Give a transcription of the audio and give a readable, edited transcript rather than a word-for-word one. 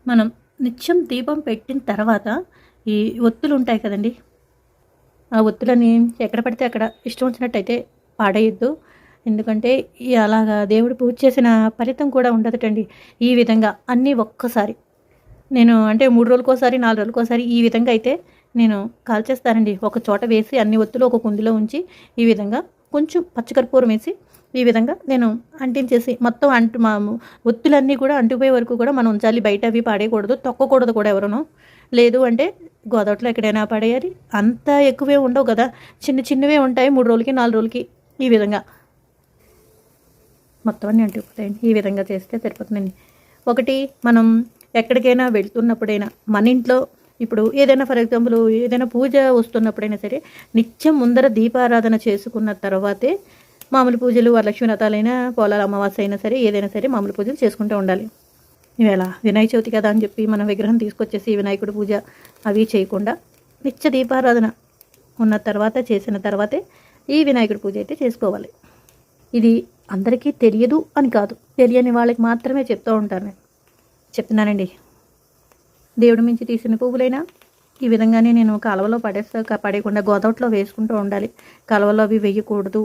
మనం నిత్యం దీపం పెట్టిన తర్వాత ఈ ఒత్తులు ఉంటాయి కదండి, ఆ ఒత్తులని ఎక్కడ పడితే అక్కడ ఇష్టం వచ్చినట్టయితే పాడేయొద్దు. ఎందుకంటే అలాగా దేవుడు పూజ చేసిన ఫలితం కూడా ఉండదటండి. ఈ విధంగా అన్నీ ఒక్కసారి నేను అంటే 3 రోజులకోసారి, 4 రోజులకోసారి ఈ విధంగా అయితే నేను కాల్చేస్తానండి. ఒక చోట వేసి అన్ని ఒత్తులు ఒక కుండలో ఉంచి ఈ విధంగా కొంచెం పచ్చకర్పూరం వేసి ఈ విధంగా నేను అంటించేసి మొత్తం ఒత్తులన్నీ కూడా అంటుకుపోయే వరకు కూడా మనం ఉంచాలి. బయట అవి పాడేయకూడదు, తొక్కకూడదు కూడా ఎవరును. లేదు అంటే గోదావరిలో ఎక్కడైనా పడేయాలి. అంత ఎక్కువే ఉండవు కదా, చిన్న చిన్నవే ఉంటాయి. 3 రోజులకి 4 రోజులకి ఈ విధంగా మొత్తం అన్నీ అంటుకుపోతాయండి. ఈ విధంగా చేస్తే సరిపోతుందండి. ఒకటి మనం ఎక్కడికైనా వెళ్తున్నప్పుడైనా మన ఇంట్లో ఇప్పుడు ఏదైనా ఫర్ ఎగ్జాంపుల్ ఏదైనా పూజ వస్తున్నప్పుడైనా సరే నిత్యం ముందర దీపారాధన చేసుకున్న తర్వాతే మామూలు పూజలు, వరలక్ష్మి వ్రతాలైనా, పోలాల అమావాస్య అయినా సరే ఏదైనా సరే మామూలు పూజలు చేసుకుంటూ ఉండాలి. ఇవేళ వినాయక చవితి కదా అని చెప్పి మనం విగ్రహం తీసుకొచ్చేసి వినాయకుడి పూజ అవి చేయకుండా నిత్య దీపారాధన ఉన్న తర్వాత చేసిన తర్వాతే ఈ వినాయకుడి పూజ అయితే చేసుకోవాలి. ఇది అందరికీ తెలియదు అని కాదు, తెలియని వాళ్ళకి మాత్రమే చెప్తూ ఉంటాను నేను. చెప్తున్నానండి. దేవుడి మించి తీసిన పువ్వులైనా ఈ విధంగానే నేను కాలువలో పడేయకుండా గోదావరిలో వేసుకుంటూ ఉండాలి. కాలువలో అవి వేయకూడదు.